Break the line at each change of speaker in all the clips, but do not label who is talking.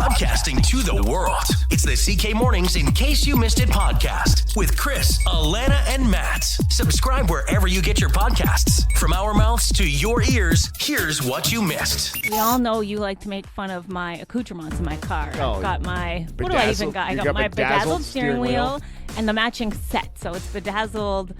Podcasting to the world. It's the CK Mornings In Case You Missed It podcast with Chris, Alana, and Matt. Subscribe wherever you get your podcasts. From our mouths to your ears, here's what you missed.
We all know you like to make fun of my accoutrements in my car.
Oh,
I've got my,
Bedazzled.
what do I even got? I got my Bedazzled steering wheel and the matching set. So it's Bedazzled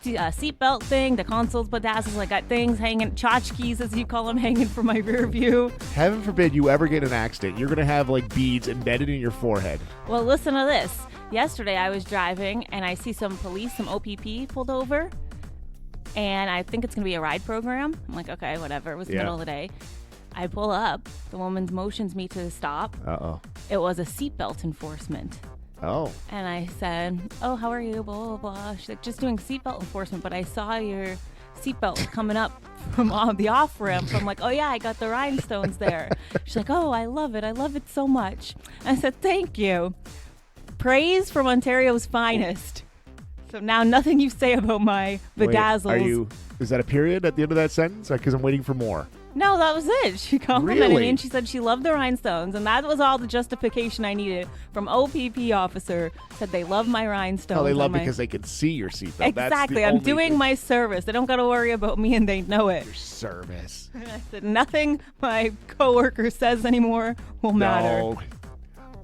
seatbelt thing, the console's Bedazzled. I got things hanging, tchotchkes as you call them, hanging from my rear view.
Heaven forbid you ever get in an accident. You're going to have like beads embedded in your forehead.
Well, listen to this. Yesterday I was driving and I see some police, some OPP pulled over. And I think it's going to be a ride program. I'm like, okay, whatever. It was the middle of the day. I pull up. The woman motions me to stop.
Uh-oh.
It was a seatbelt enforcement.
Oh.
And I said, oh, how are you? Blah, blah, blah. She's like, just doing seatbelt enforcement, but I saw your seatbelt coming up from the off-ramp. So I'm like, oh, yeah, I got the rhinestones there. She's like, oh, I love it. I love it so much. And I said, thank you. Praise from Ontario's finest. So now nothing you say about my Bedazzles.
Wait, is that a period at the end of that sentence? Because I'm waiting for more.
No, that was it. She complimented
Really?
me and she said she loved the rhinestones. And that was all the justification I needed from OPP officer. Said they love my rhinestones.
Oh, they love because they can see your seatbelt.
Exactly. I'm doing my service. They don't got to worry about me and they know it.
Your service.
And I said nothing my coworker says anymore will matter.
No.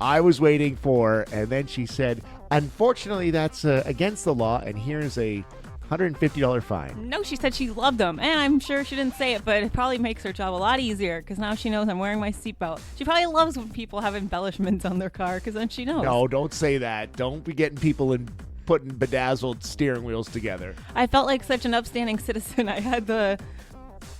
I was waiting for, and then she said, unfortunately, that's against the law, and here's a $150 fine.
No, she said she loved them, and I'm sure she didn't say it, but it probably makes her job a lot easier because now she knows I'm wearing my seatbelt. She probably loves when people have embellishments on their car because then she knows.
No, don't say that. Don't be getting people in putting bedazzled steering wheels together.
I felt like such an upstanding citizen. I had the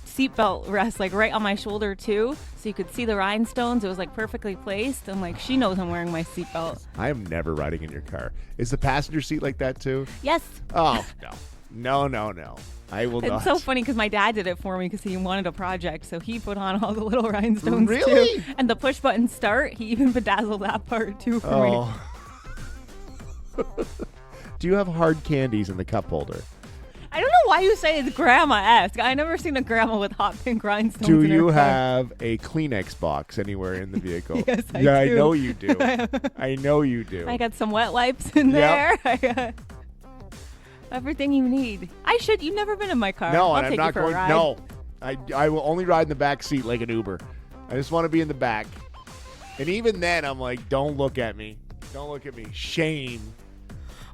seatbelt rest like right on my shoulder too, so you could see the rhinestones. It was like perfectly placed. I'm like, she knows I'm wearing my seatbelt.
I am never riding in your car. Is the passenger seat like that too?
Yes.
Oh, no. No. I will not.
It's so funny because my dad did it for me because he wanted a project, so he put on all the little rhinestones
Really?
too. And the push button start, he even bedazzled that part too for me.
Do you have hard candies in the cup holder?
I don't know why you say it's grandma-esque. I never seen a grandma with hot pink rhinestones
Do
in her
you
car.
have a Kleenex box anywhere in the vehicle?
Yes, I
Yeah, I
do.
know you do. I know you do.
I got some wet wipes in there. I got everything you need. You've never been in my car.
No,
I'll
and I'm
take
not
you for
going.
a ride.
No, I will only ride in the back seat like an Uber. I just want to be in the back. And even then, I'm like, don't look at me. Don't look at me. Shame.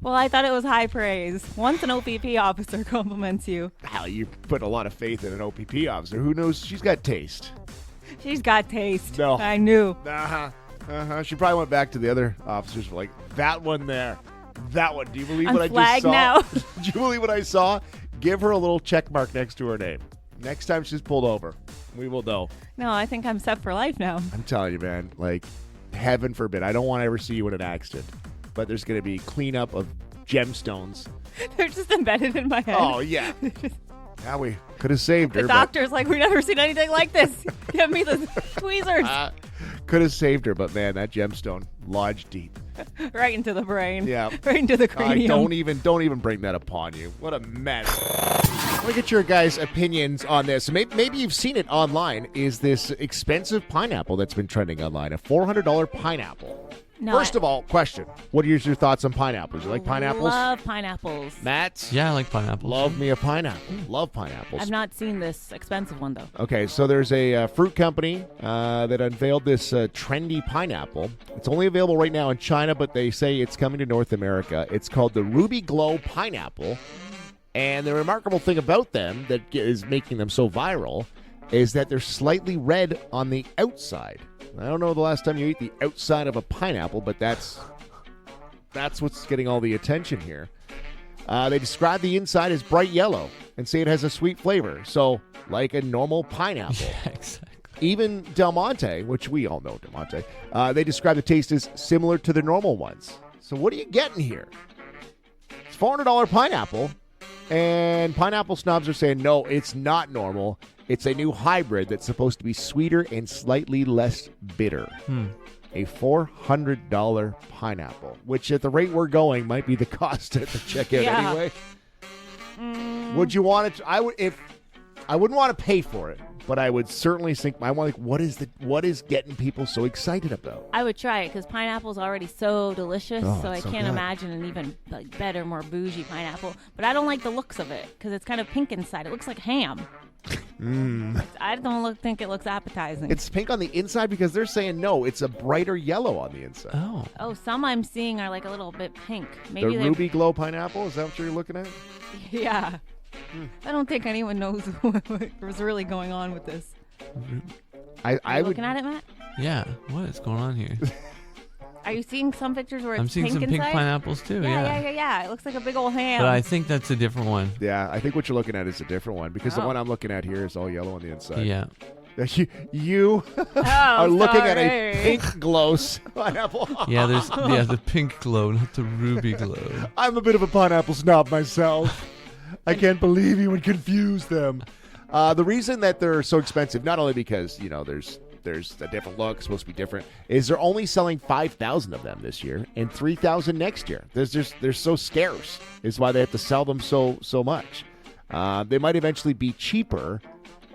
Well, I thought it was high praise. Once an OPP officer compliments you.
Hell, you put a lot of faith in an OPP officer. Who knows? She's got taste.
She's got taste.
No.
I knew.
She probably went back to the other officers like, that one there. That one. Do you believe
I'm
what I just
flagged
saw?
now.
Do you believe what I saw? Give her a little check mark next to her name. Next time she's pulled over, we will know.
No, I think I'm set for life now.
I'm telling you, man, like, heaven forbid. I don't want to ever see you in an accident. But there's going to be cleanup of gemstones.
They're just embedded in my head.
Oh, yeah. Yeah, we could have saved her.
The doctor's like, we've never seen anything like this. Give me the tweezers.
Could have saved her, but man, that gemstone lodged deep.
Right into the brain.
Yeah.
Right into the cranium.
Don't even bring that upon you. What a mess. I want to get your guys' opinions on this. Maybe you've seen it online. Is this expensive pineapple that's been trending online? A $400 pineapple.
No,
First of all, question. What are your thoughts on pineapples? You like pineapples?
Love pineapples.
Matt?
Yeah, I like pineapples.
Love me a pineapple. Love pineapples.
I've not seen this expensive one, though.
Okay, so there's a fruit company that unveiled this trendy pineapple. It's only available right now in China, but they say it's coming to North America. It's called the Ruby Glow Pineapple. And the remarkable thing about them that is making them so viral is that they're slightly red on the outside. I don't know the last time you ate the outside of a pineapple, but that's what's getting all the attention here. They describe the inside as bright yellow and say it has a sweet flavor. So, like a normal pineapple.
Yeah, exactly.
Even Del Monte, which we all know Del Monte, they describe the taste as similar to the normal ones. So what are you getting here? It's $400 pineapple, and pineapple snobs are saying, no, it's not normal. It's a new hybrid that's supposed to be sweeter and slightly less bitter. A $400 pineapple, which at the rate we're going might be the cost at the checkout anyway. Would you want it? I wouldn't want to pay for it, but I would certainly think, what is getting people so excited about?
I would try it because pineapple's already so delicious, so I can't
good.
imagine an even better, more bougie pineapple. But I don't like the looks of it because it's kind of pink inside. It looks like ham. I don't think it looks appetizing.
It's pink on the inside because they're saying no, it's a brighter yellow on the inside.
Oh, some I'm seeing are like a little bit pink. Maybe
the Ruby Glow pineapple, is that what you're looking at?
Yeah. I don't think anyone knows what was really going on with this.
I would
looking at it, Matt?
Yeah. What is going on here?
Are you seeing some pictures where it's
I'm seeing
pink
some
inside?
pink pineapples too.
Yeah. It looks like a big old ham.
But I think that's a different one.
Yeah, I think what you're looking at is a different one because the one I'm looking at here is all yellow on the inside.
Yeah.
You are looking at a pink glow pineapple.
Yeah, there's the pink glow, not the ruby glow.
I'm a bit of a pineapple snob myself. I can't believe you would confuse them. The reason that they're so expensive, not only because there's a different look, it's supposed to be different, is they're only selling 5,000 of them this year and 3,000 next year. They're so scarce is why they have to sell them so much. They might eventually be cheaper,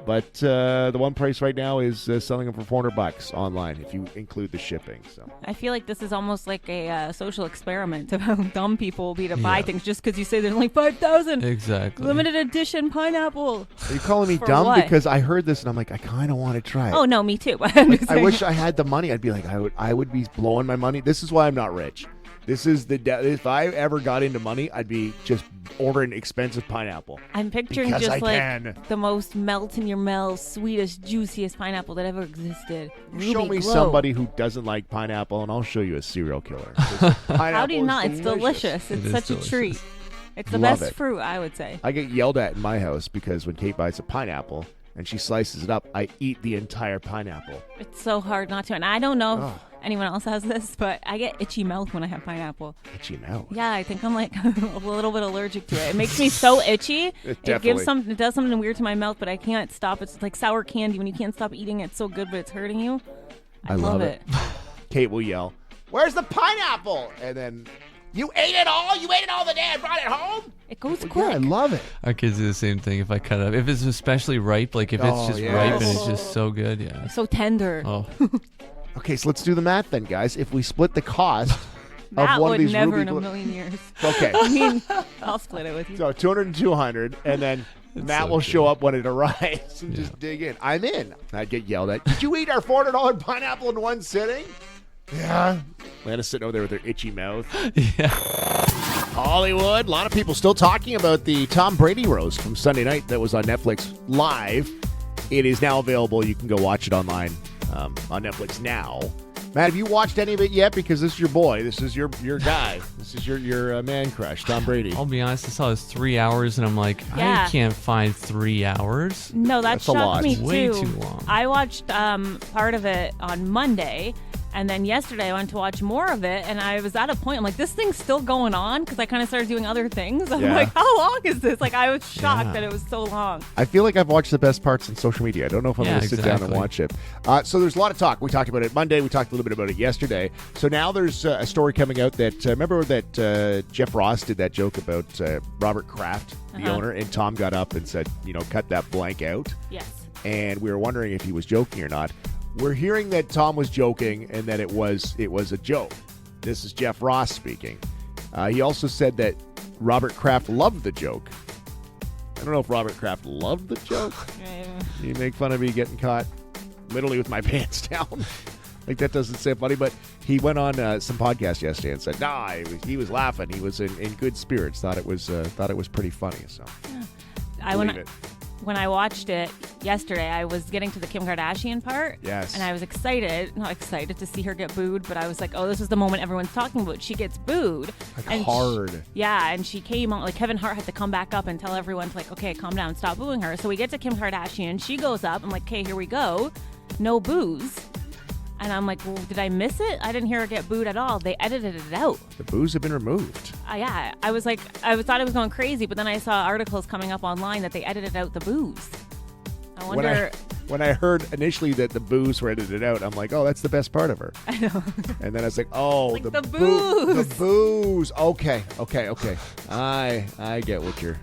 but the one price right now is selling them for $400 online if you include the shipping. So
I feel like this is almost like a social experiment of how dumb people will be to buy things just because you say there's only 5,000.
Exactly.
Limited edition pineapple.
are you calling me
For
dumb?
what?
Because I heard this and I'm like, I kind of want to try it.
Oh, no, me too. I'm just
I
saying.
wish I had the money. I'd be like, I would be blowing my money. This is why I'm not rich. This is if I ever got into money, I'd be just ordering expensive pineapple.
I'm picturing
Because I
just like
can.
the most melt in your mouth, sweetest, juiciest pineapple that ever existed.
Show
Ruby
me
glow.
somebody who doesn't like pineapple, and I'll show you a serial killer.
How do you not? It's delicious. It's
It is
such
delicious.
a treat. It's the
Love
best
it.
fruit, I would say.
I get yelled at in my house because when Kate buys a pineapple and she slices it up, I eat the entire pineapple.
It's so hard not to. And I don't know if anyone else has this, but I get itchy mouth when I have pineapple.
Itchy mouth.
Yeah, I think I'm like a little bit allergic to it. It makes me so itchy. It does something weird to my mouth, but I can't stop. It's like sour candy when you can't stop eating it. It's so good, but it's hurting you. I love it.
Kate will yell, "Where's the pineapple?" And then, "You ate it all? You ate it all the day and brought it home?"
It goes
Yeah,
quick.
I love it.
Our kids do the same thing if I cut it up. If it's especially ripe, like if it's just ripe and it's just so good, yeah.
So tender.
Oh,
Okay, so let's do the math then, guys. If we split the cost
Matt
of one
would
of these
never
Ruby
in a
Glo-
million years.
Okay.
I mean, I'll split it with you.
So 200 and 200, and then Matt
so
will
good.
show up when it arrives and just dig in. I'm in. I'd get yelled at. Did you eat our $400 pineapple in one sitting? Yeah. Lana's sitting over there with her itchy mouth.
yeah.
Hollywood. A lot of people still talking about the Tom Brady roast from Sunday night that was on Netflix Live. It is now available. You can go watch it online on Netflix now. Matt, have you watched any of it yet? Because this is your boy. This is your guy. This is your man crush, Tom Brady.
I'll be honest, I saw this 3 hours and I'm like,
Yeah.
I can't find 3 hours.
No, that
That's a lot.
shocked me
Way
too.
too long.
I watched part of it on Monday, and then yesterday I went to watch more of it, and I was at a point, I'm like, this thing's still going on, because I kind of started doing other things. I'm
Yeah.
like, how long is this? Like, I was shocked
Yeah.
that it was so long.
I feel like I've watched the best parts on social media. I don't know if I'm going to sit down and
exactly.
watch it. So there's a lot of talk. We talked about it Monday. We talked a little bit about it yesterday. So now there's a story coming out that, remember that Jeff Ross did that joke about Robert Kraft, the owner, and Tom got up and said, cut that blank out.
Yes.
And we were wondering if he was joking or not. We're hearing that Tom was joking and that it was a joke. This is Jeff Ross speaking. He also said that Robert Kraft loved the joke. I don't know if Robert Kraft loved the joke. You make fun of me getting caught literally with my pants down. Like, that doesn't sound funny, but he went on some podcast yesterday and said, "Nah, he was laughing. He was in good spirits. Thought it was pretty funny." So, believe it.
When I watched it yesterday, I was getting to the Kim Kardashian part.
Yes.
And I was not excited to see her get booed, but I was like, oh, this is the moment everyone's talking about. She gets booed.
Like,
and
hard.
and she came on, like, Kevin Hart had to come back up and tell everyone to, like, okay, calm down, stop booing her. So we get to Kim Kardashian. She goes up. I'm like, okay, here we go. No boos. And I'm like, well, did I miss it? I didn't hear her get booed at all. They edited it out.
The boos have been removed.
Yeah, I was like, I thought I was going crazy, but then I saw articles coming up online that they edited out the boos. I wonder
when I heard initially that the booze were edited out, I'm like, oh, that's the best part of her.
I know.
And then I was like, oh,
Like
the
the booze.
The booze. Okay. I get what you're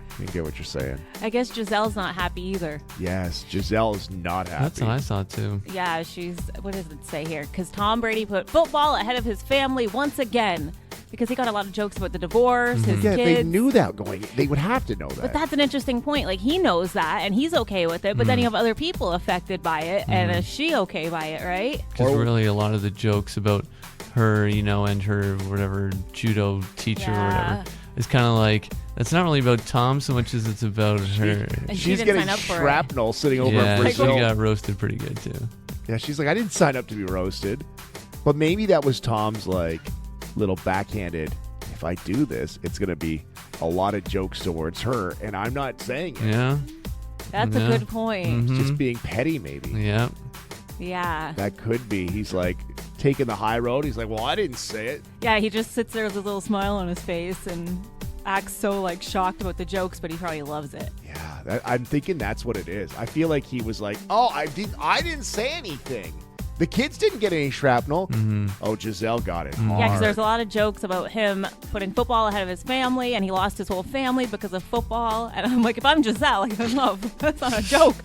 saying.
I guess Giselle's not happy either.
Yes, Giselle is not happy.
That's what I thought too.
Yeah, she's, what does it say here? Because Tom Brady put football ahead of his family once again. Because he got a lot of jokes about the divorce, his
Yeah,
kids.
they knew that going. They would have to know that.
But that's an interesting point. Like, he knows that, and he's okay with it. But then you have other people affected by it, and is she okay by it, right?
Because really a lot of the jokes about her, and her whatever judo teacher or whatever is kind of like, it's not really about Tom so much as it's about her.
And
She's
didn't
getting
sign up for
shrapnel sitting over in
Yeah, she
Brazil.
got roasted pretty good too.
Yeah, she's like, I didn't sign up to be roasted. But maybe that was Tom's like little backhanded, if I do this, it's going to be a lot of jokes towards her, and I'm not saying it.
Yeah.
That's a good point.
It's just being petty, maybe.
Yeah.
Yeah.
That could be. He's like taking the high road. He's like, well, I didn't say it.
Yeah, he just sits there with a little smile on his face and acts so like shocked about the jokes, but he probably loves it.
Yeah, I'm thinking that's what it is. I feel like he was like, oh, I didn't say anything. The kids didn't get any shrapnel. Oh, Giselle got it hard.
Yeah, because there's a lot of jokes about him putting football ahead of his family, and he lost his whole family because of football. And I'm like, if I'm Giselle, like, no, that's not a joke.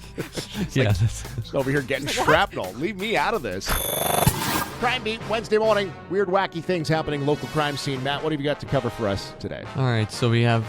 Yeah.
Just over here getting shrapnel. Leave me out of this. Crime Beat, Wednesday morning. Weird, wacky things happening, local crime scene. Matt, what have you got to cover for us today?
All right, so we have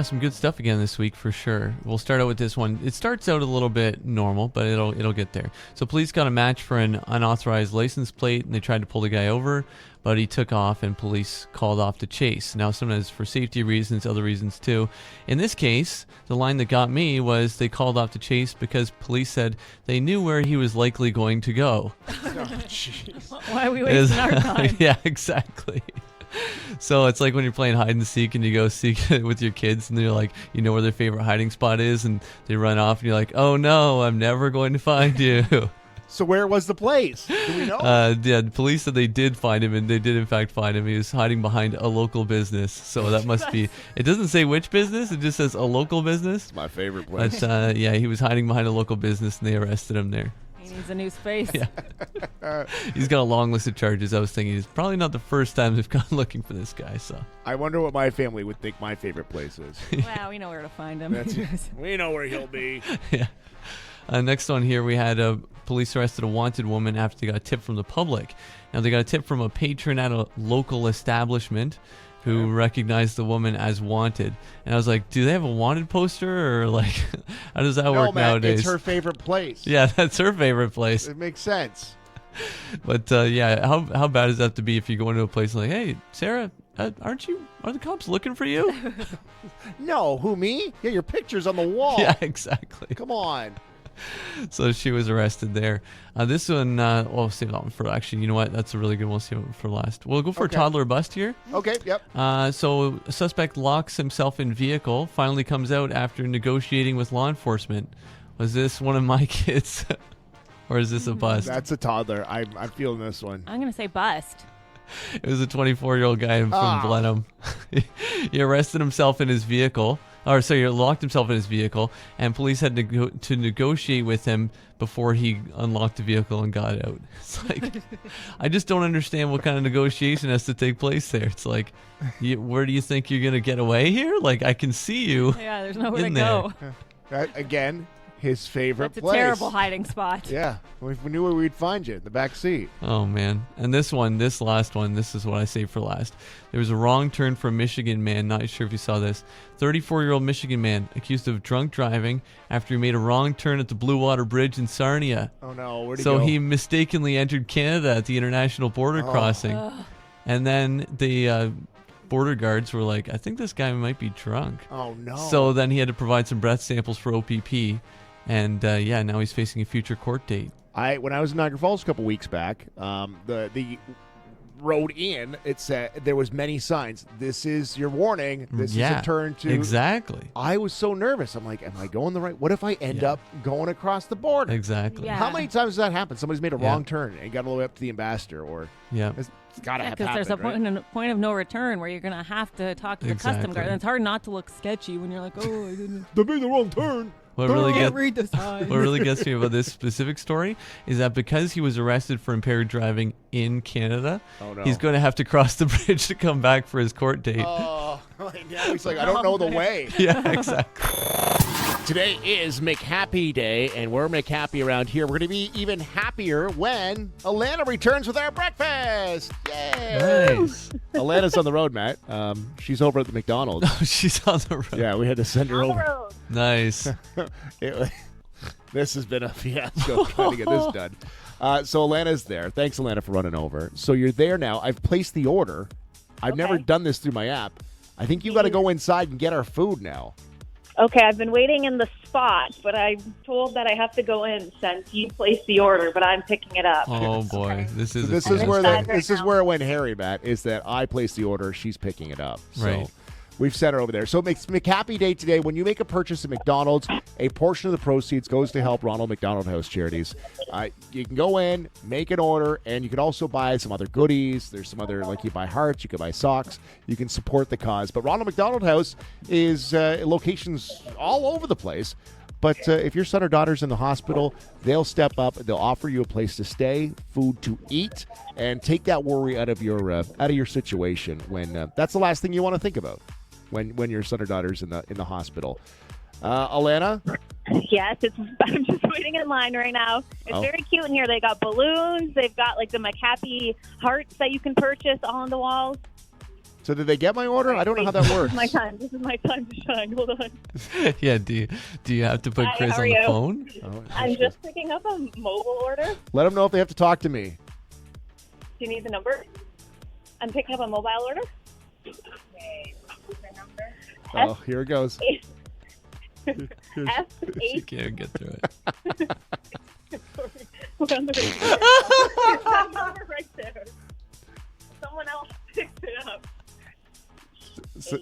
some good stuff again this week for sure. We'll start out with this one. It starts out a little bit normal, but it'll get there. So police got a match for an unauthorized license plate, and they tried to pull the guy over, but he took off, and police called off the chase. Now, sometimes for safety reasons, other reasons too. In this case, the line that got me was they called off the chase because police said they knew where he was likely going to go.
Oh, jeez.
Why are we wasting our time?
Yeah, exactly. So it's like when you're playing hide and seek and you go seek it with your kids and they're like, you know where their favorite hiding spot is, and they run off and you're like, oh no, I'm never going to find you.
So where was the place? Do we know?
Yeah, the police said they did find him, and they did in fact find him. He was hiding behind a local business. So that must be, it doesn't say which business, it just says a local business.
It's my favorite place.
But yeah, he was hiding behind a local business and they arrested him there.
He needs a new space.
Yeah. He's got a long list of charges. I was thinking it's probably not the first time they've gone looking for this guy. So
I wonder what my family would think my favorite place is.
Wow, we know where to find him.
We know where he'll be.
yeah. Next one here, we had police arrested a wanted woman after they got a tip from the public. Now, they got a tip from a patron at a local establishment who recognized the woman as wanted. And I was like, do they have a wanted poster, or like, how does that work nowadays?
It's her favorite place.
Yeah, that's her favorite place.
It makes sense.
But yeah, how bad does that have to be if you go into a place and like, hey, Sarah, are the cops looking for you?
No, who, me? Yeah, your picture's on the wall.
Yeah, exactly.
Come on.
So she was arrested there. This one, we'll save that one for, actually, you know what? That's a really good one. We'll save it for last. We'll go for a toddler bust here.
Okay, yep.
So a suspect locks himself in vehicle, finally comes out after negotiating with law enforcement. Was this one of my kids? Or is this a bust?
That's a toddler. I'm feeling this one.
I'm going to say bust.
It was a 24-year-old guy from Blenheim. He arrested himself in his vehicle. He locked himself in his vehicle, and police had to negotiate with him before he unlocked the vehicle and got out. It's like, I just don't understand what kind of negotiation has to take place there. It's like, where do you think you're going to get away here? Like, I can see you.
Yeah, there's nowhere to
there.
go.
That, again, his favorite
That's
place.
a terrible hiding spot.
Yeah, we knew where we'd find you, in the back seat.
Oh, man. And this last one, this is what I saved for last. There was a wrong turn for a Michigan man. Not sure if you saw this. 34-year-old Michigan man accused of drunk driving after he made a wrong turn at the Blue Water Bridge in Sarnia.
Oh, no. Where'd he
So
go?
he mistakenly entered Canada at the international border crossing. And then the border guards were like, I think this guy might be drunk.
Oh, no.
So then he had to provide some breath samples for OPP. And now he's facing a future court date.
When I was in Niagara Falls a couple weeks back, the road in, it said there was many signs. This is your warning. This is a turn to.
Exactly.
I was so nervous. I'm like, am I going the right? What if I end up going across the border?
Exactly.
Yeah.
How many times does that happen? Somebody's made a wrong turn and got all the way up to the ambassador, or it's got to have
Because
happened.
there's a point of no return where you're going to have to talk to the custom guard. And it's hard not to look sketchy when you're like, oh, I didn't.
They made the wrong turn.
What really
Can't read the signs.
What really gets me about this specific story is that because he was arrested for impaired driving in Canada, he's going to have to cross the bridge to come back for his court date.
Oh, now he's like, I don't know the way.
Yeah, exactly.
Today is McHappy Day, and we're McHappy around here. We're going to be even happier when Allanah returns with our breakfast. Yay!
Nice.
Alannah's on the road, Matt. She's over at the McDonald's.
Oh, she's on the road.
Yeah, we had to send her over.
Nice.
This has been a fiasco trying to get this done. So Alannah's there. Thanks, Allanah, for running over. So you're there now. I've placed the order. I've never done this through my app. I think you got to go inside and get our food now.
Okay, I've been waiting in the spot, but I'm told that I have to go in since you placed the order, but I'm picking it up.
Oh boy, this is
this is where it went hairy, Matt. Is that I placed the order, she's picking it up. So
Right.
we've sent her over there. So it's McHappy Day today. When you make a purchase at McDonald's, a portion of the proceeds goes to help Ronald McDonald House Charities. You can go in, make an order, and you can also buy some other goodies. There's some other, like you buy hearts, you can buy socks. You can support the cause. But Ronald McDonald House is locations all over the place. But if your son or daughter's in the hospital, they'll step up. They'll offer you a place to stay, food to eat, and take that worry out of your situation. When that's the last thing you want to think about when your son or daughter's in the hospital. Allanah?
Yes, I'm just waiting in line right now. It's very cute in here. They got balloons. They've got like the McHappy hearts that you can purchase on the walls.
So did they get my order? I don't know how that works.
This is my time to shine. Hold on.
Yeah, do you have to put
Hi,
Chris
how
on
are
the
you?
phone?
I'm just picking up a mobile order.
Let them know if they have to talk to me.
Do you need the number? I'm picking up a mobile order. Okay, what's the number?
Oh, here it goes.
She
F8.
can't get through it.
We're on the radio. That number right there. Someone else picked it up.
So,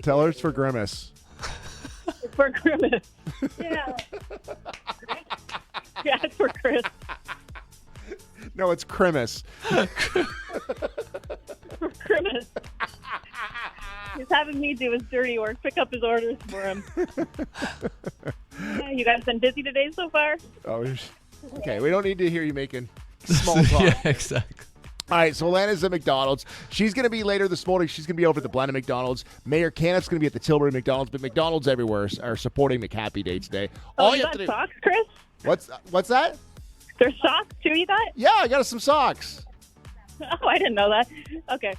tell her it's for Grimace.
It's for Grimace. Yeah. Yeah, it's for Chris.
No, it's Grimace.
For Grimace. He's having me do his dirty work, pick up his orders for him. Yeah, you guys been busy today so far?
Oh, okay. We don't need to hear you making small talk.
Yeah, exactly.
All right, so Alannah's at McDonald's. She's going to be later this morning. She's going to be over at the Blenheim McDonald's. Mayor Caniff's going to be at the Tilbury McDonald's, but McDonald's everywhere are supporting McHappy Day today.
Oh, you got socks, Chris?
What's that?
There's socks, too, you got?
Yeah, I got us some socks.
Oh, I didn't know that. Okay.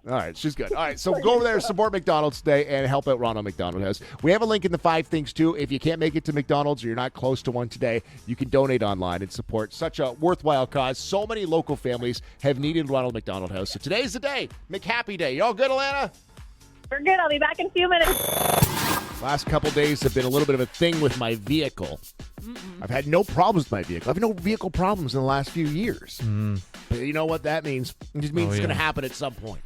All right, she's good. All right, so go over there and support McDonald's today and help out Ronald McDonald House. We have a link in the 5 things, too. If you can't make it to McDonald's or you're not close to one today, you can donate online and support such a worthwhile cause. So many local families have needed Ronald McDonald House. So today's the day, McHappy Day. You all good, Allanah?
We're good. I'll be back in a few minutes.
Last couple days have been a little bit of a thing with my vehicle. I've had no problems with my vehicle. I've had no vehicle problems in the last few years. But you know what that means? It just means it's going to happen at some point.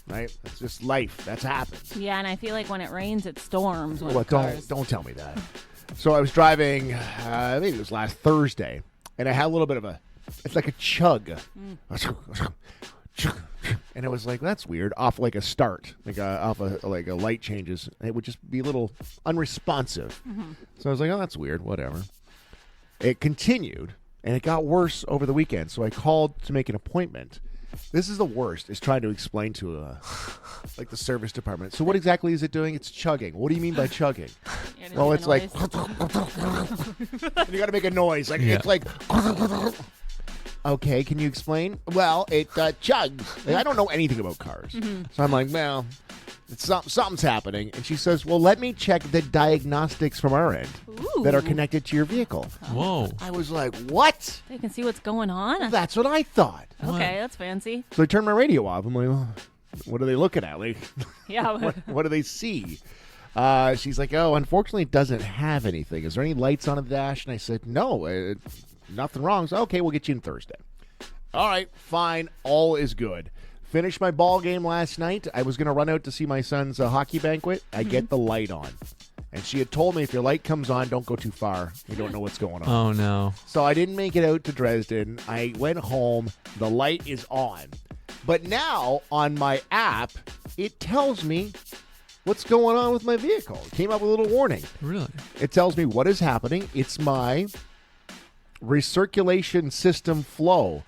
Right? That's just life. That's happened.
Yeah, and I feel like when it rains, it storms. With
Well,
cars.
don't tell me that. So I was driving, maybe it was last Thursday, and I had a little bit of it's like a chug. And it was like, that's weird, off like a start, off a light changes. It would just be a little unresponsive. So I was like, oh, that's weird, whatever. It continued, and it got worse over the weekend. So I called to make an appointment. This is the worst, is trying to explain to the service department. So what exactly is it doing? It's chugging. What do you mean by chugging? Well, it's like, and you got to make a noise. It's like, okay, can you explain? Well, it chugs. I don't know anything about cars. So I'm like, well, something's happening. And she says, well, let me check the diagnostics from our end that are connected to your vehicle.
Whoa.
I was like, what?
They can see what's going on.
That's what I thought.
Okay, that's fancy.
So I turned my radio off. I'm like, well, what are they looking at? Like,
Yeah.
what do they see? She's like, oh, unfortunately, it doesn't have anything. Is there any lights on the dash? And I said, no, nothing wrong. So, okay, we'll get you in Thursday. All right, fine. All is good. Finished my ball game last night. I was going to run out to see my son's hockey banquet. I get the light on. And she had told me, if your light comes on, don't go too far. You don't know what's going on.
Oh, no.
So I didn't make it out to Dresden. I went home. The light is on. But now, on my app, it tells me what's going on with my vehicle. It came up with a little warning.
Really?
It tells me what is happening. It's my recirculation system flow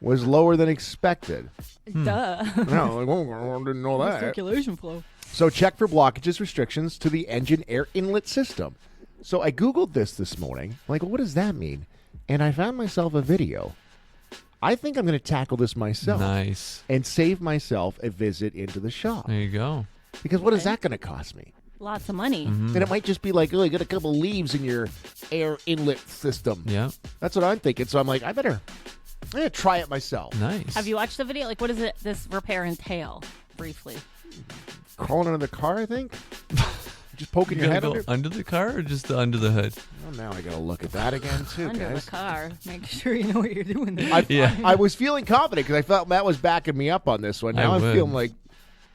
was lower than expected.
Duh.
No, I didn't know that.
Circulation flow.
So check for blockages, restrictions to the engine air inlet system. So I Googled this morning. Like, what does that mean? And I found myself a video. I think I'm going to tackle this myself.
Nice.
And save myself a visit into the shop.
There you go.
Because what is that going to cost me?
Lots of money.
And it might just be like, oh, you got a couple leaves in your air inlet system.
Yeah.
That's what I'm thinking. So I'm like, I'm going to try it myself.
Nice.
Have you watched the video? Like, what does this repair entail? Briefly.
Crawling under the car, I think. Just poking
You
your
gotta
head
go
under.
under the car or just under the hood?
Well, now I got to look at that again, too,
Under
guys.
the car. Make sure you know what you're doing there.
I was feeling confident because I felt Matt was backing me up on this one. Now I'm
would.
feeling like,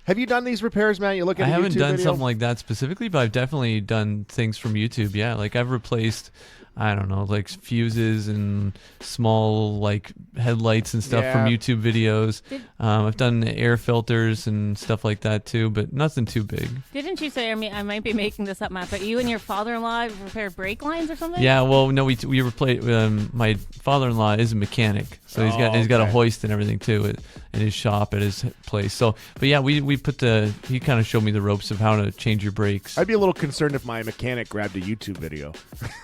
have you done these repairs, Matt? You look at
I
a
haven't
YouTube
done
video?
something like that specifically, but I've definitely done things from YouTube. Yeah, like I've replaced, I don't know, like fuses and small like headlights and stuff from
Yeah.
YouTube videos. I've done air filters and stuff like that too, but nothing too big.
Didn't you say, I might be making this up, Matt, but you and your father-in-law repaired brake lines or something?
Yeah, well, no, we replaced. My father-in-law is a mechanic, so he's got a
okay.
hoist and everything too in his shop at his place. So, but yeah, we put he kind of showed me the ropes of how to change your brakes.
I'd be a little concerned if my mechanic grabbed a YouTube video.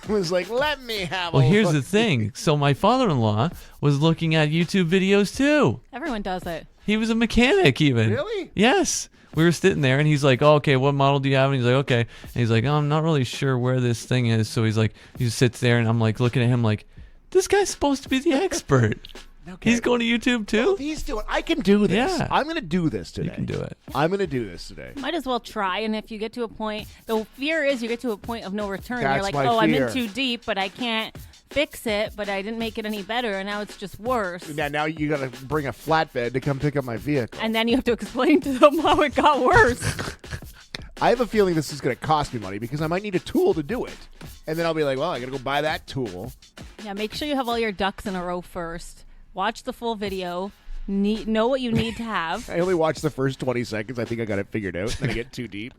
It was like, let me have
Well,
a
here's
look.
the thing. So my father-in-law was looking at YouTube videos too.
Everyone does it.
He was a mechanic even.
Really?
Yes. We were sitting there and he's like, oh, okay, what model do you have? And he's like, okay. And he's like, oh, I'm not really sure where this thing is. So he's like, he just sits there and I'm like looking at him like, this guy's supposed to be the expert.
Okay.
He's going to YouTube too?
Well, he's doing. I can do this.
Yeah.
I'm going to do this today.
You can do it.
I'm going to do this today.
Might as well try, and if you get to a point, the fear is you get to a point of no return.
That's
You're like,
my
oh, I'm
fear.
in too deep, but I can't fix it, but I didn't make it any better, and now it's just worse.
Now you got to bring a flatbed to come pick up my vehicle.
And then you have to explain to them how it got worse.
I have a feeling this is going to cost me money because I might need a tool to do it. And then I'll be like, well, I got to go buy that tool.
Yeah, make sure you have all your ducks in a row first. Watch the full video. Know what you need to have.
I only watched the first 20 seconds. I think I got it figured out. Then I get too deep.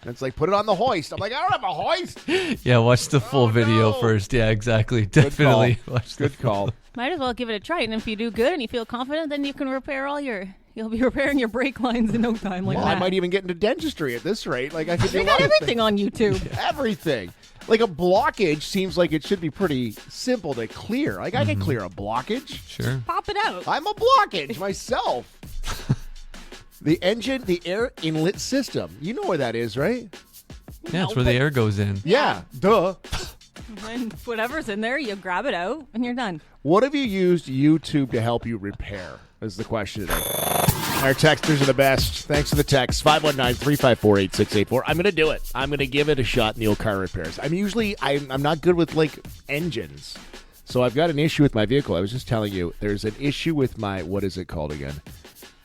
And it's like, put it on the hoist. I'm like, I don't have a hoist.
Yeah, watch the full video
no.
first. Yeah, exactly. Definitely. Watch the
Good call.
Might as well give it a try. And if you do good and you feel confident, then you can repair you'll be repairing your brake lines in no time like
Well,
that.
I might even get into dentistry at this rate. Like I could do
They
a
got
lot of
everything on YouTube.
things. Everything. Like a blockage seems like it should be pretty simple to clear. Like I can clear a blockage.
Sure.
Pop it out.
I'm a blockage myself. The air inlet system. You know where that is, right?
Yeah, that's where the air goes in.
Yeah, duh.
And whatever's in there, you grab it out and you're done.
What have you used YouTube to help you repair? Is the question today. Our texters are the best. Thanks for the text. 519-354-8684. I'm going to do it. I'm going to give it a shot in the old car repairs. I'm not good with, like, engines. So I've got an issue with my vehicle. I was just telling you, there's an issue with my, what is it called again?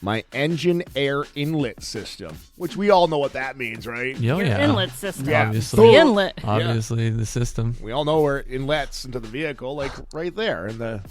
My engine air inlet system, which we all know what that means, right?
Oh,
Your
yeah.
inlet system.
Yeah.
Obviously.
The inlet.
Obviously, the system.
We all know where inlets into the vehicle, like right there in the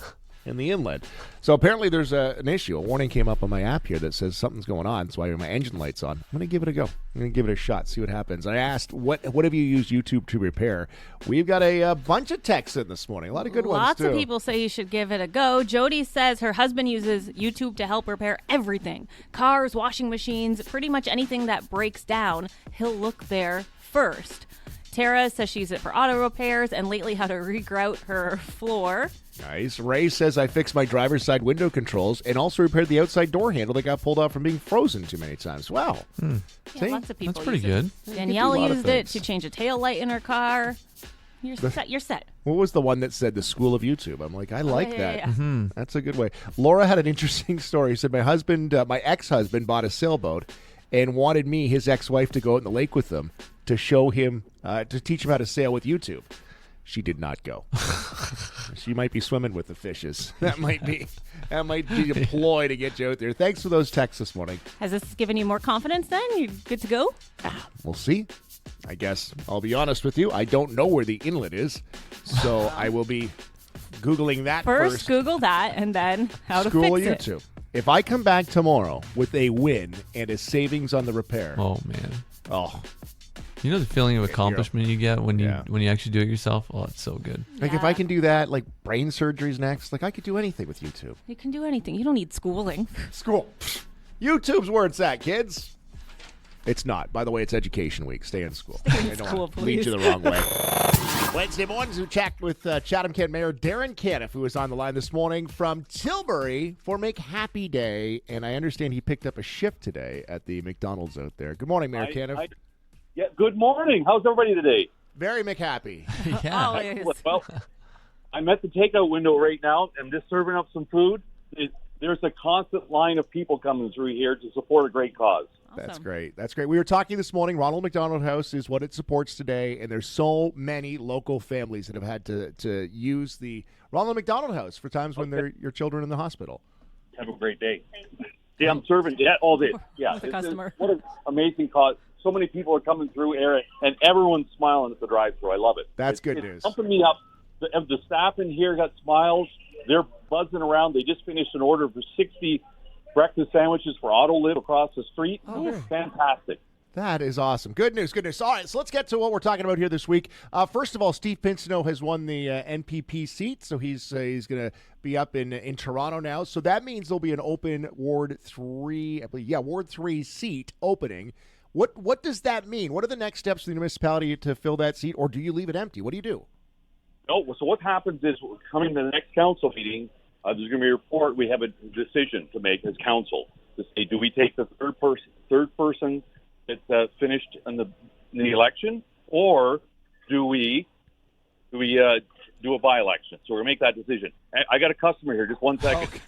inlet. So apparently there's an issue. A warning came up on my app here that says something's going on. That's why my engine light's on. I'm going to give it a go. I'm going to give it a shot, see what happens. I asked, what have you used YouTube to repair? We've got a bunch of texts in this morning. A lot of good ones,
Lots
too.
of people say you should give it a go. Jody says her husband uses YouTube to help repair everything. Cars, washing machines, pretty much anything that breaks down. He'll look there first. Tara says she uses it for auto repairs and lately how to regrout her floor.
Nice. Ray says, I fixed my driver's side window controls and also repaired the outside door handle that got pulled out from being frozen too many times. Wow.
Yeah,
See?
lots of people
That's pretty
use
good.
it. Danielle
do a lot of
used it
things.
to change a tail light in her car. You're set.
What was the one that said the school of YouTube? I'm like, I like
yeah,
that.
yeah, yeah.
That's a good way. Laura had an interesting story. She said, my ex-husband bought a sailboat and wanted me, his ex-wife, to go out in the lake with them to show him, to teach him how to sail with YouTube. She did not go. She might be swimming with the fishes. That might be a ploy to get you out there. Thanks for those texts this morning.
Has this given you more confidence then? You good to go?
We'll see. I guess I'll be honest with you. I don't know where the inlet is, so I will be Googling that first.
Google that and then how to
School
fix
of
it.
YouTube. If I come back tomorrow with a win and a savings on the repair,
Oh, man.
Oh,
You know the feeling of accomplishment you get when
Yeah.
you actually do it yourself? Oh, it's so good.
like if I can do that, like brain surgery's next. Like I could do anything with YouTube.
You can do anything. You don't need schooling.
School. YouTube's where it's at, kids. It's not. By the way, it's Education Week. Stay in school. I don't
school,
want to lead
please.
you the wrong way. Wednesday mornings, we checked with Chatham-Kent Mayor Darren Caniff, who was on the line this morning from Tilbury for McHappy Day. And I understand he picked up a shift today at the McDonald's out there. Good morning, Mayor Caniff.
Yeah, good morning. How's everybody today?
Very McHappy.
Yeah.
Always.
Well, I'm at the takeout window right now. I'm just serving up some food. There's a constant line of people coming through here to support a great cause.
That's
Awesome.
great. That's great. We were talking this morning. Ronald McDonald House is what it supports today, and there's so many local families that have had to use the Ronald McDonald House for times when they're your children in the hospital.
Have a great day. Yeah, I'm serving all day. Yeah,
With a customer.
What an amazing cause. So many people are coming through here, and everyone's smiling at the drive-thru. I love it.
That's good
It's
news.
pumping me up. The staff in here got smiles. They're buzzing around. They just finished an order for 60 breakfast sandwiches for Autoliv across the street.
Oh,
Fantastic.
That is awesome. Good news, good news. All right, so let's get to what we're talking about here this week. First of all, Steve Pinsino has won the NPP seat, so he's going to be up in Toronto now. So that means there'll be an open Ward 3, I believe, Ward 3 seat opening. What does that mean? What are the next steps for the municipality to fill that seat, or do you leave it empty? What do you do?
No, so what happens is coming to the next council meeting, there's going to be a report. We have a decision to make as council to say, do we take the third person that finished in the election, or do we do a by-election? So we're going to make that decision. I got a customer here. Just 1 second.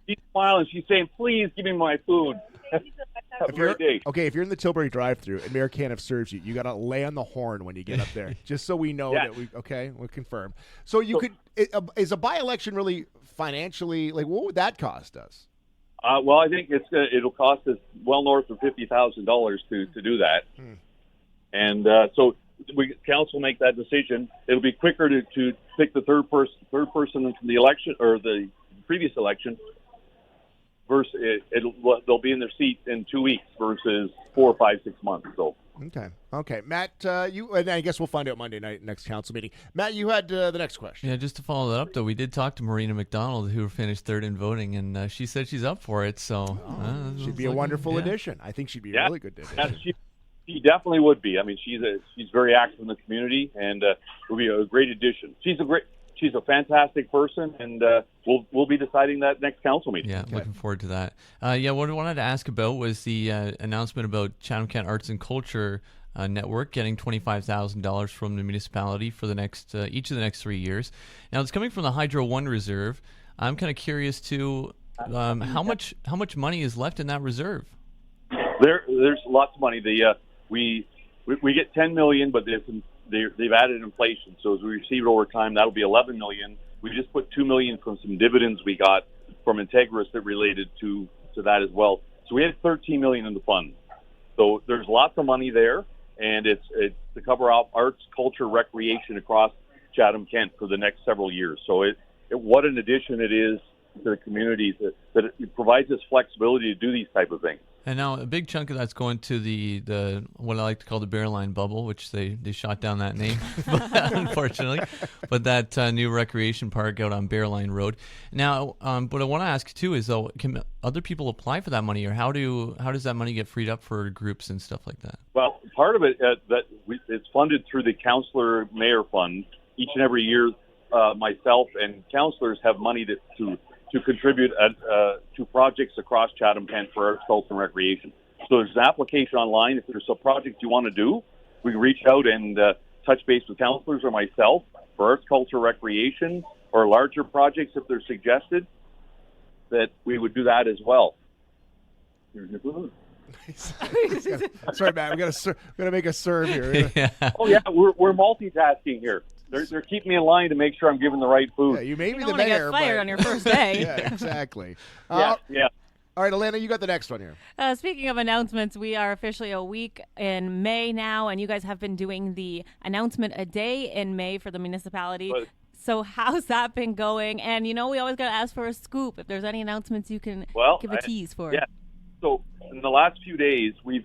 She's smiling. She's saying, please give me my food. Have a great day.
Okay, if you're in the Tilbury drive-thru and Mayor Caniff serves you, you got to lay on the horn when you get up there, just so we know that we'll confirm. So is a by-election really financially, like, what would that cost us?
Well, I think it'll cost us well north of $50,000 to do that. And so council make that decision. It'll be quicker to pick the third person from the election or the previous election. Versus they'll be in their seat in 2 weeks versus 4, 5, 6 months. So
okay, Matt, you and I guess we'll find out Monday night next council meeting. Matt, you had the next question.
Yeah, just to follow that up, though, we did talk to Marina McDonald, who finished third in voting, and she said she's up for it. So
She'd be a wonderful addition. I think she'd be a really good addition.
Yeah, she definitely would be. I mean, she's very active in the community, and would be a great addition. She's a fantastic person, and we'll be deciding that next council meeting.
Yeah, looking forward to that. What I wanted to ask about was the announcement about Chatham-Kent Arts and Culture Network getting $25,000 from the municipality for the next each of the next 3 years. Now, it's coming from the Hydro One Reserve. I'm kind of curious too, how much money is left in that reserve?
There's lots of money. We get $10 million, but they've added inflation. So as we receive it over time, that'll be $11 million. We just put $2 million from some dividends we got from Integris that related to that as well. So we had $13 million in the fund. So there's lots of money there, and it's to cover off arts, culture, recreation across Chatham-Kent for the next several years. So what an addition it is to the community that it provides us flexibility to do these type of things.
And now a big chunk of that's going to the what I like to call the Bearline Bubble, which they shot down that name, unfortunately. But that new recreation park out on Bearline Road. Now, what I want to ask too is, though, can other people apply for that money, or how does that money get freed up for groups and stuff like that?
Well, part of it it's funded through the Councillor Mayor Fund. Each and every year, myself and councillors have money to contribute to projects across Chatham-Kent for arts, culture, and recreation. So there's an application online. If there's a project you want to do, we can reach out and touch base with councillors or myself for arts, culture, recreation, or larger projects if they're suggested, that we would do that as well.
Sorry, Matt. We gotta make a serve here.
Yeah.
Oh yeah, we're multitasking here. They're keeping me in line to make sure I'm giving the right food.
Yeah, you may be
You
the
don't want to
mayor,
get fired
but
on your first day.
yeah, exactly.
Yeah.
All right, Allanah, you got the next one here.
Speaking of announcements, we are officially a week in May now, and you guys have been doing the announcement a day in May for the municipality.
But-
So how's that been going? And we always got to ask for a scoop. If there's any announcements you can give a tease for.
Yeah. So in the last few days, we've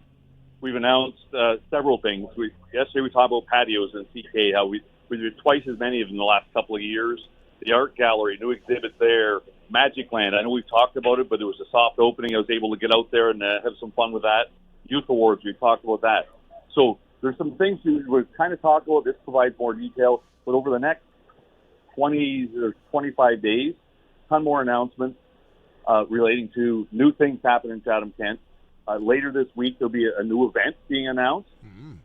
announced several things. Yesterday we talked about patios in CK, how we did twice as many of them in the last couple of years. The art gallery, new exhibit there, Magic Land. I know we've talked about it, but it was a soft opening. I was able to get out there and have some fun with that. Youth Awards, we talked about that. So there's some things we're kind of talking about. This provides more detail. But over the next 20 or 25 days, a ton more announcements relating to new things happening in Chatham-Kent. Later this week, there'll be a new event being announced.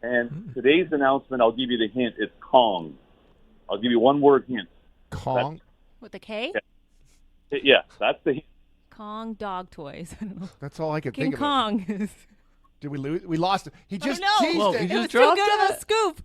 And today's announcement, I'll give you the hint, it's Kong. I'll give you one word hint.
Kong?
With a K?
Yeah, that's the hint.
Kong dog toys. I don't know.
That's all I could
King
think of.
Kong is.
Did we lose? We lost it. He just
no.
teased
Whoa,
it.
he
It
just
was too
dropped
good of a scoop.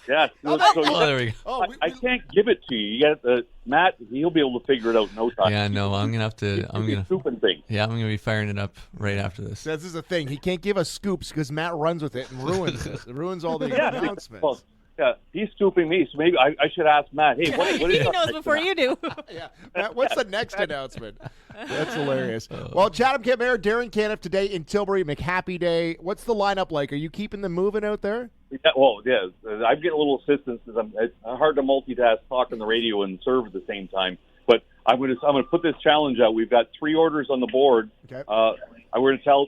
Yeah.
Oh,
there we go.
I can't give it to you. You got Matt. He'll be able to figure it out in no time.
Yeah, no, I'm gonna have to. I'm gonna.
Scooping thing.
Yeah, I'm gonna be firing it up right after this.
This is the thing. He can't give us scoops because Matt runs with it and ruins it. It ruins all the announcements.
Well, yeah, he's scooping me, so maybe I should ask Matt. Hey, what
He
is
knows before you do.
Yeah. Matt, what's the next announcement? That's hilarious. Well, Chatham-Kent Mayor Darren Caniff today in Tilbury, McHappy Day. What's the lineup like? Are you keeping them moving out there?
Yeah, well, yeah, I'm getting a little assistance because it's hard to multitask, talk on the radio, and serve at the same time. But I'm going to put this challenge out. We've got 3 orders on the board.
Okay.
I'm going to tell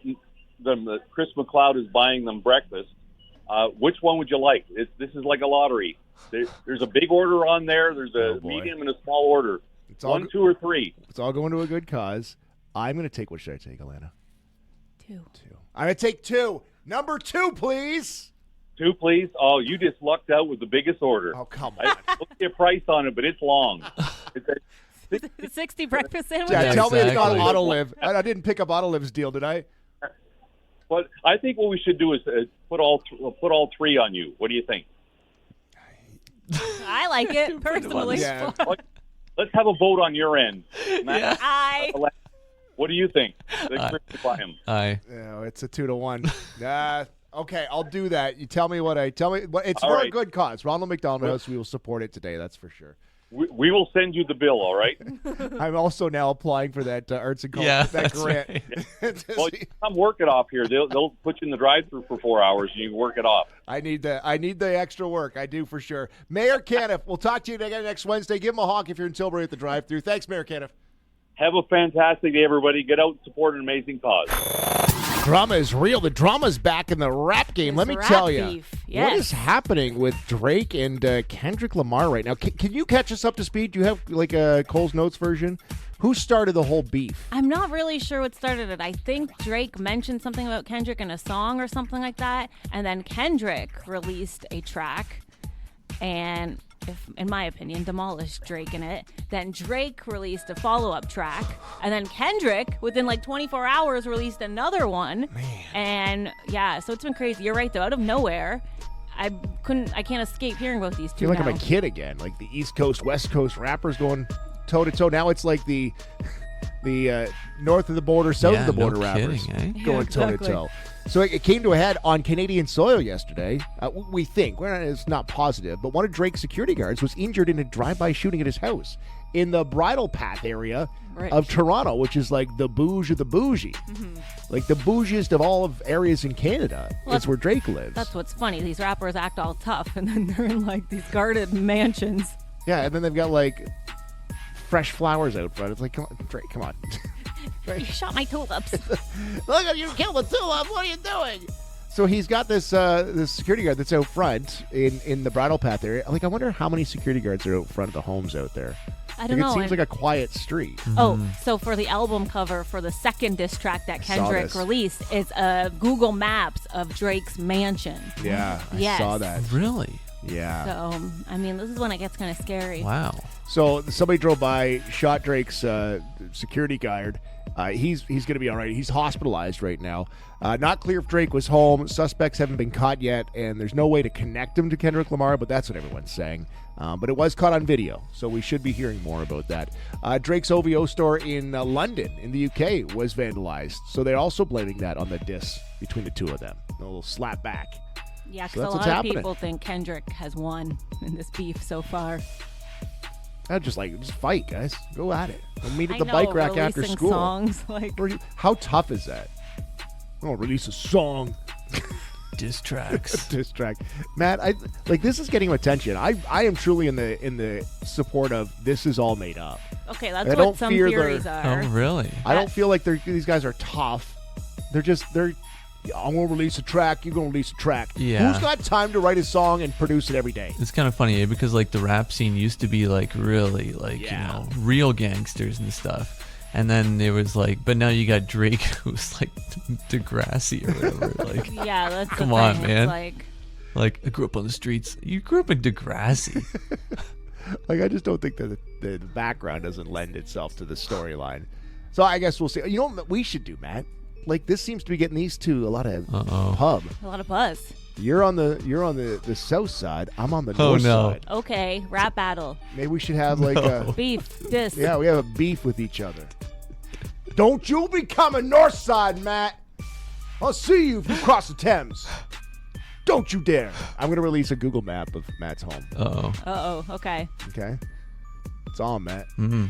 them that Chris McLeod is buying them breakfast. Which one would you like? This is like a lottery. There's a big order on there. There's a medium and a small order.
It's all
1, 2, or 3.
It's all going to a good cause. I'm going to take, what should I take, Allanah?
2.
I'm going to take 2. Number 2, please.
2, please. Oh, you just lucked out with the biggest order.
Oh, come
I
on.
don't see a price on it, but it's long. It's
60 breakfast sandwiches.
Yeah, tell me it's not
exactly.
Autolive. I didn't pick up Autolive's deal, did I?
But I think what we should do is put all 3 on you. What do you think?
I like it personally.
Yeah.
Let's have a vote on your end. Matt, what do you think? Buy him.
Aye.
No, it's a 2-1. Okay, I'll do that. You tell me what it's
All
for a
right.
good cause. Ronald McDonald House, we will support it today, that's for sure.
We will send you the bill, all right?
I'm also now applying for that arts and culture
Yeah,
that
that's
grant.
right.
Well, you come work it off here. They'll put you in the drive-thru for 4 hours, and you can work it off.
I need the extra work. I do for sure. Mayor Caniff, we'll talk to you again next Wednesday. Give him a honk if you're in Tilbury at the drive-thru. Thanks, Mayor Caniff.
Have a fantastic day, everybody. Get out and support an amazing cause.
Drama is real. The drama's back in the rap game. Let me
rap
tell you.
beef.
What
Yes.
is happening with Drake and Kendrick Lamar right now? Can you catch us up to speed? Do you have like a Cole's Notes version? Who started the whole beef?
I'm not really sure what started it. I think Drake mentioned something about Kendrick in a song or something like that. And then Kendrick released a track and, in my opinion, demolished Drake in it. Then Drake released a follow-up track. And then Kendrick, within like 24 hours, released another one.
Man.
And yeah, so it's been crazy. You're right, though. Out of nowhere, I can't escape hearing about these
I
two
feel like
now.
I'm a kid again. Like the East Coast, West Coast rappers going toe-to-toe. Now it's like the north of the border, south of the border
no
rappers
kidding, eh?
going
exactly.
toe-to-toe. So it came to a head on Canadian soil yesterday. We think. It's not positive, but one of Drake's security guards was injured in a drive-by shooting at his house in the Bridle Path area of Toronto, which is like the bouge of the bougie.
Mm-hmm.
Like the bougiest of all of areas in Canada. That's where Drake lives.
That's what's funny. These rappers act all tough, and then they're in like these guarded mansions.
Yeah, and then they've got like fresh flowers out front. It's like, come on, Drake, come on.
You shot my tulips.
Look at you kill the tulip. What are you doing? So he's got this this security guard that's out front in the Bridle Path area. Like, I wonder how many security guards are out front of the homes out there.
I don't know.
It seems like a quiet street.
Oh, so for the album cover for the second diss track that
saw
Kendrick
this.
released, it's Google Maps of Drake's mansion.
Yeah, I
Yes.
saw that.
Really?
Yeah.
So, I mean, this is when it gets kind of scary.
Wow.
So somebody drove by, shot Drake's security guard. He's going to be all right. He's hospitalized right now. Not clear if Drake was home. Suspects haven't been caught yet, and there's no way to connect him to Kendrick Lamar, but that's what everyone's saying. But it was caught on video, so we should be hearing more about that. Drake's OVO store in London, in the UK, was vandalized, so they're also blaming that on the diss between the two of them. A little slap back.
Yeah,
So
because
that's
a
what's
lot of
happening.
people think Kendrick has won in this beef so far.
Just fight, guys. Go at it. We'll meet at the
I know,
bike rack after
releasing
school.
songs like
How tough is that? I'll release a song.
Diss tracks.
Diss track. Matt, this is getting attention. I am truly in the support of this is all made up.
Okay, that's
I
what
don't
some
fear
theories
their-
are.
Oh, really?
I don't feel like these guys are tough. They're I'm gonna release a track, you're gonna release a track.
Yeah.
Who's got time to write a song and produce it every day?
It's kind of funny, because like the rap scene used to be like really like
Yeah.
real gangsters and stuff, and then it was like, but now you got Drake who's like Degrassi or whatever. Like,
Yeah, that's the
Come
thing.
on,
It's
man.
like,
I grew up on the streets. You grew up in Degrassi.
I just don't think that the background doesn't lend itself to the story-line. So I guess we'll see. You know what we should do, Matt? Like, this seems to be getting these two a lot of pub.
a lot of buzz.
You're on the south side. I'm on the
Oh,
north
no.
side.
Okay, rap battle.
Maybe we should have like a
Beef, this.
yeah. We have a beef with each other. Don't you be coming north side, Matt. I'll see you if you cross the Thames. Don't you dare. I'm gonna release a Google map of Matt's home.
Uh-oh, okay.
Okay, it's on, Matt.
Mm-hmm.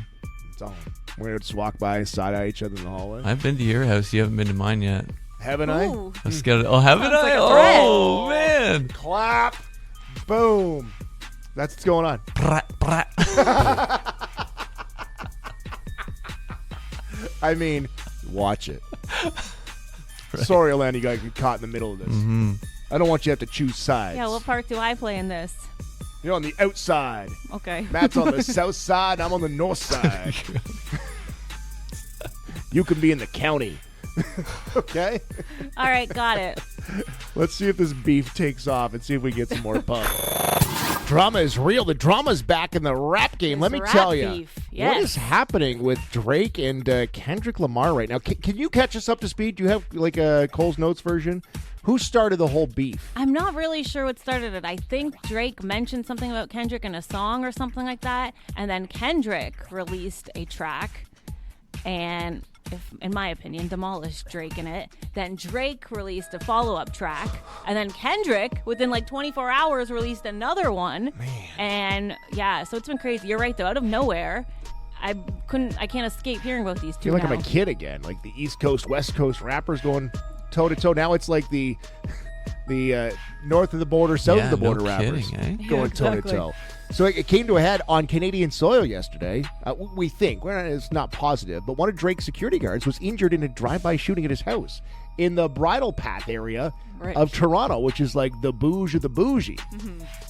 It's on. We're gonna just walk by, side eye each other in the hallway.
I've been to your house. You haven't been to mine yet.
Haven't I?
Ooh.
I was scared. Oh, haven't
Sounds
I?
like a threat.
Oh man.
Clap. Boom. That's what's going on.
Brat, brat.
I mean, watch it. Sorry, Allanah, you got caught in the middle of this.
Mm-hmm.
I don't want you to have to choose sides.
Yeah, what part do I play in this?
You're on the outside.
Okay.
Matt's on the south side. I'm on the north side. You can be in the county. Okay?
All right, got it.
Let's see if this beef takes off and see if we get some more pub. Drama is real. The drama's back in the rap game. Let me
rap
tell you.
beef.
What
Yes.
is happening with Drake and Kendrick Lamar right now? Can you catch us up to speed? Do you have like a Cole's Notes version? Who started the whole beef?
I'm not really sure what started it. I think Drake mentioned something about Kendrick in a song or something like that. And then Kendrick released a track and, in my opinion, demolished Drake in it. Then Drake released a follow-up track. And then Kendrick, within like 24 hours, released another one.
Man.
And yeah, so it's been crazy. You're right, though. Out of nowhere, I can't escape hearing about these
I
two
feel like
now.
I'm a kid again. Like the East Coast, West Coast rappers going toe to toe. Now it's like the north of the border, south
Yeah,
of the border
no
rappers
kidding, eh?
going toe to
Exactly.
toe. So it came to a head on Canadian soil yesterday. We think it's not positive, but one of Drake's security guards was injured in a drive-by shooting at his house in the Bridle Path area
Right.
of Toronto, which is like the bouge of the bougie,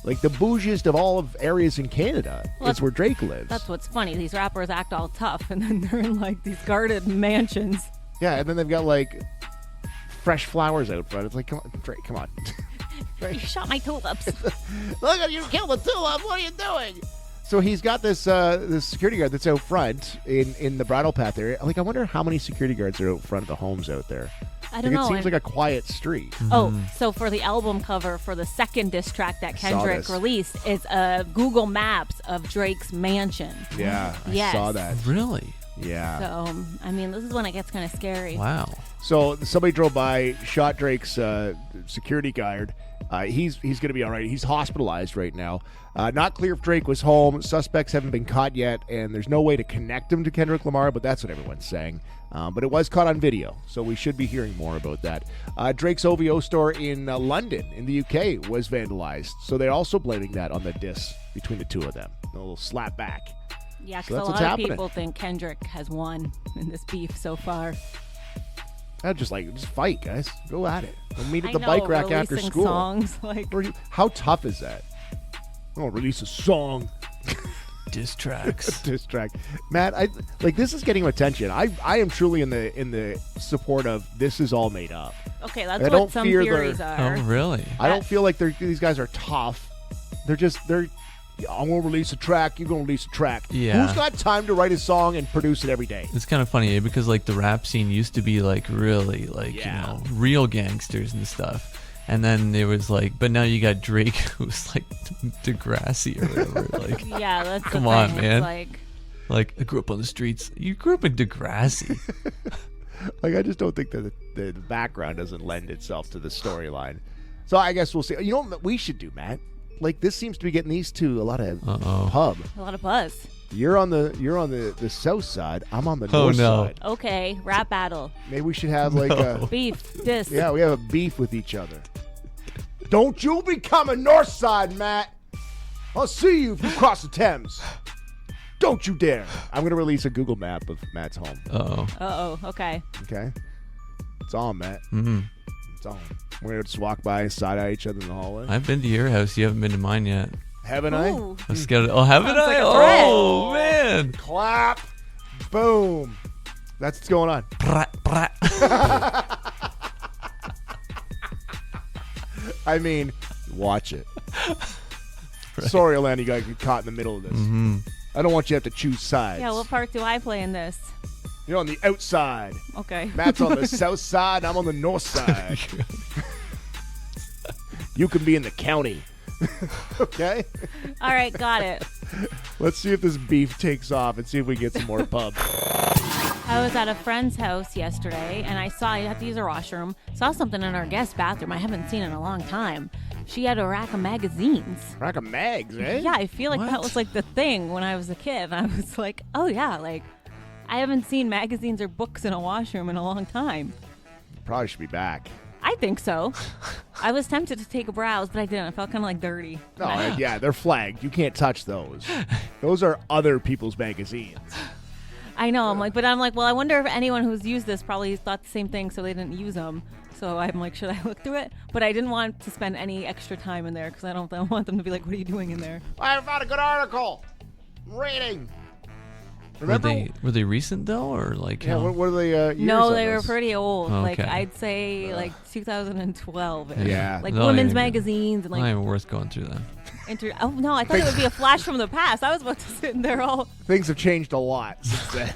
like the bougiest of all of areas in Canada.
Well,
is where Drake lives.
That's what's funny. These rappers act all tough, and then they're in like these guarded mansions.
Yeah, and then they've got like fresh flowers out front. It's like, come on, Drake, come on.
You shot my tulips.
Look at you, killed the tulip. What are you doing? So he's got this this security guard that's out front in the Bridle Path area. Like, I wonder how many security guards are out front of the homes out there.
I don't know.
It seems
and-
like a quiet street.
Oh, so for the album cover for the second diss track that
saw
Kendrick
this.
released, it's Google Maps of Drake's mansion.
Yeah, I
Yes.
saw that.
Really?
Yeah.
So, I mean, this is when it gets kind of scary.
Wow.
So somebody drove by, shot Drake's security guard. He's going to be all right. He's hospitalized right now. Not clear if Drake was home. Suspects haven't been caught yet, and there's no way to connect him to Kendrick Lamar, but that's what everyone's saying. But it was caught on video, so we should be hearing more about that. Drake's OVO store in London, in the UK, was vandalized, so they're also blaming that on the diss between the two of them. A little slap back.
Yeah,
So
because
that's
a
what's
lot of
happening.
people think Kendrick has won in this beef so far.
Just fight, guys. Go at it. We'll meet at the
I know,
bike rack after
releasing
school.
songs like
How tough is that? Oh, release a song.
Diss tracks.
Diss track. Matt, this is getting attention. I am truly in the support of this is all made up.
okay, that's
I
what
don't
some
fear
theories
their-
are.
Oh, really?
I don't feel like these guys are tough. They're I'm gonna release a track, you're gonna release a track.
Yeah.
Who's got time to write a song and produce it every day?
It's kind of funny, because like the rap scene used to be like really like
Yeah.
real gangsters and stuff, and then it was like, but now you got Drake who's like Degrassi or whatever. Like,
Yeah, that's
Come
the
on,
thing.
man.
It's
like I grew up on the streets. You grew up in Degrassi.
Like, I just don't think that the background doesn't lend itself to the storyline. So I guess we'll see. You know what we should do, Matt? Like, this seems to be getting these two a lot of pub.
a lot of buzz.
You're on the south side. I'm on the north side.
Okay, rap battle.
Maybe we should have like a
Beef, diss.
yeah. We have a beef with each other. Don't you be coming north side, Matt. I'll see you if you cross the Thames. Don't you dare. I'm gonna release a Google map of Matt's home.
Uh-oh, okay.
Okay. It's on, Matt.
Mm-hmm.
It's on. We're gonna just walk by and side eye each other in the hallway.
I've been to your house. You haven't been to mine yet.
Haven't I?
Ooh.
I'm scared. Oh, haven't
Sounds
I?
like a threat.
Oh, man.
Clap. Boom. That's what's going on.
Brat, brat.
I mean, watch it. Sorry, Allanah, you got caught in the middle of this.
Mm-hmm.
I don't want you to have to choose sides.
Yeah, what part do I play in this?
You're on the outside.
Okay.
Matt's on the south side. I'm on the north side. You can be in the county. Okay?
All right, got it.
Let's see if this beef takes off and see if we get some more pub.
I was at a friend's house yesterday, and I saw you have to use a washroom. Saw something in our guest bathroom I haven't seen in a long time. She had a rack of magazines.
Rack of mags, eh?
Yeah, I feel like that was like the thing when I was a kid. And I was like, oh yeah, like I haven't seen magazines or books in a washroom in a long time.
Probably should be back.
I think so. I was tempted to take a browse, but I didn't. I felt kind of like dirty.
No, yeah, they're flagged. You can't touch those. Those are other people's magazines.
I know. I'm like, well, I wonder if anyone who's used this probably thought the same thing, so they didn't use them. So I'm like, should I look through it? But I didn't want to spend any extra time in there because I don't want them to be like, what are you doing in there?
I found a good article. I'm reading. Remember?
Were they recent though, or like?
Yeah, what are they? Years
No,
on
they were
this?
pretty old.
Okay.
Like I'd say like 2012.
Yeah.
Like
No,
women's
yeah.
magazines and
Not
like.
even worth going through then.
Oh no, I thought it would be a flash from the past. I was about to sit in there all.
Things have changed a lot since then.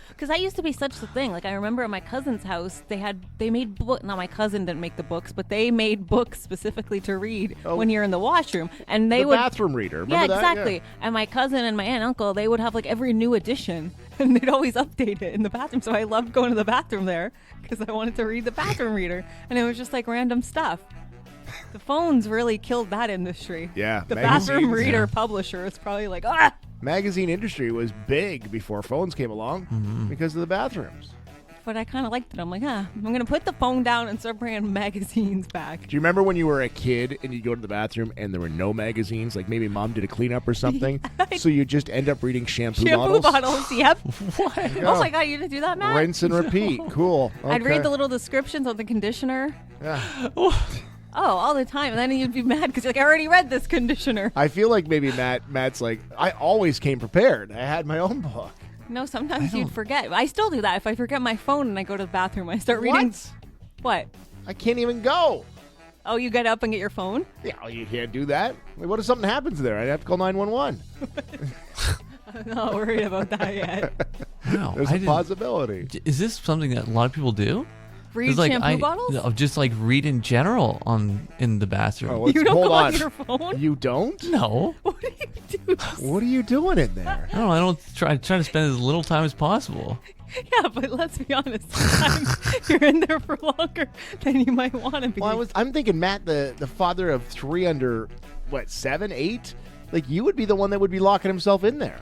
Because that used to be such the thing. Like I remember at my cousin's house, they made book. Not my cousin didn't make the books, but they made books specifically to read when you're in the washroom, and they
The
would
bathroom reader. Remember
yeah,
that?
exactly.
Yeah.
And my cousin and my aunt and uncle, they would have like every new edition, and they'd always update it in the bathroom. So I loved going to the bathroom there because I wanted to read the bathroom reader, and it was just like random stuff. The phones really killed that industry.
Yeah,
The
magazines,
bathroom reader
yeah.
publisher is probably like, ah!
Magazine industry was big before phones came along because of the bathrooms.
But I kind of liked it. I'm like, I'm going to put the phone down and start bringing magazines back.
Do you remember when you were a kid and you'd go to the bathroom and there were no magazines? Like maybe mom did a cleanup or something. So you just end up reading shampoo bottles?
Yep.
What?
Oh my God, you didn't do that, Matt?
Rinse and repeat. Cool.
I'd read
Okay.
the little descriptions of the conditioner.
Yeah.
Oh, all the time. And then you'd be mad because you're like, I already read this conditioner.
I feel like maybe Matt's like, I always came prepared. I had my own book.
No, sometimes you'd forget. I still do that. If I forget my phone and I go to the bathroom, I start reading. What?
I can't even go.
Oh, you get up and get your phone?
Yeah, you can't do that. Like, what if something happens there? I'd have to call 911.
I'm not worried about that yet.
Wow,
There's a possibility.
Is this something that a lot of people do?
Read
'Cause, like,
shampoo bottles?
No, just like read in general in the bathroom.
Oh, let's-
You don't
hold
go
on.
on your phone?
You don't?
No,
What do you do?
What are you doing in there?
no, I don't try to spend as little time as possible.
Yeah, but let's be honest. Sometimes you're in there for longer than you might want to be.
Well, I'm thinking Matt, the father of 3 under, 7, 8? Like, you would be the one that would be locking himself in there.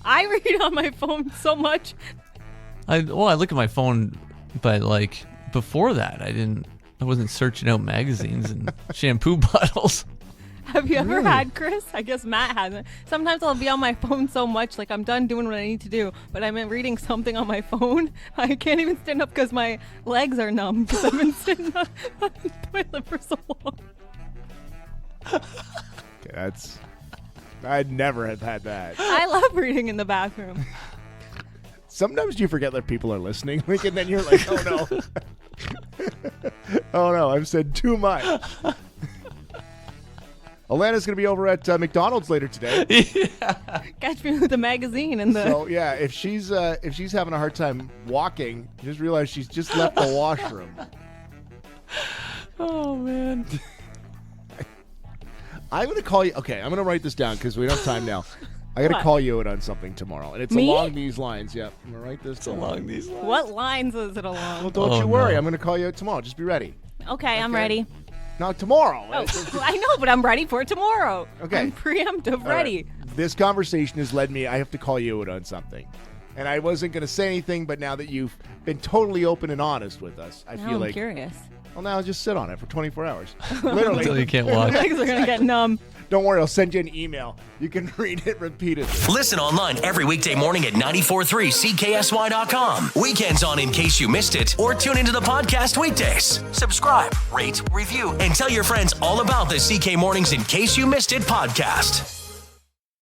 I read on my phone so much.
I look at my phone, but like before that, I wasn't searching out magazines and shampoo bottles.
Have you ever
Really?
had, Chris? I guess Matt hasn't. Sometimes I'll be on my phone so much, like I'm done doing what I need to do, but I'm reading something on my phone. I can't even stand up because my legs are numb because I've been sitting on the toilet for so long.
Okay, I'd never have had that.
I love reading in the bathroom.
Sometimes you forget that people are listening, like, and then you're like, oh no. Oh no, I've said too much. Alannah's going to be over at McDonald's later today.
Catch me with the magazine and the.
So yeah, if she's having a hard time walking, just realize she's just left the washroom.
Oh man.
I'm going to call you. Okay, I'm going to write this down because we don't have time now. I got to
What?
call you out on something tomorrow, and it's
Me?
along these lines. Yep, I'm going to write this down.
Along these lines.
What lines is it
Well,
along?
don't
Oh,
you worry.
no.
I'm going to call you out tomorrow. Just be ready.
Okay, I'm
Okay.
ready.
No, tomorrow.
Oh, I know, but I'm ready for tomorrow.
Okay.
I'm preemptive
All right.
ready.
This conversation has led me, I have to call you out on something. And I wasn't going to say anything, but now that you've been totally open and honest with us, I
Now
feel
I'm
like,
curious.
well, now I'll just sit on it for 24 hours. Literally.
Until you can't
My
walk.
legs are gonna get numb.
Don't worry, I'll send you an email. You can read it repeatedly.
Listen online every weekday morning at 943CKSY.com. Weekends on In Case You Missed It, or tune into the podcast weekdays. Subscribe, rate, review, and tell your friends all about the CK Mornings In Case You Missed It podcast.